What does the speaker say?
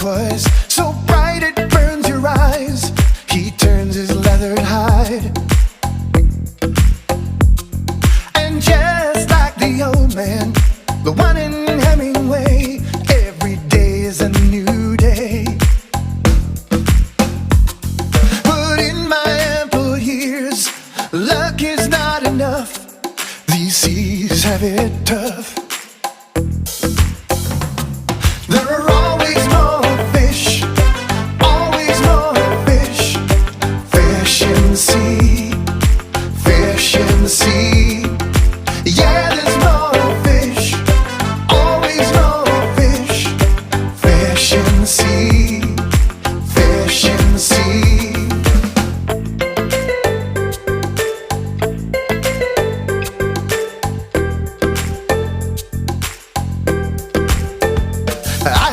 was so bright it burns your eyes. He turns his leathered hide, and just like the old man, the one in Hemingway, every day is a new day. But in my ample years, luck is not enough. These seas have it tough. There are always more fish, always more fish. Fish in the sea, fish in the sea. Yeah, there's more fish, always more fish. Fish in the sea, fish in the sea. I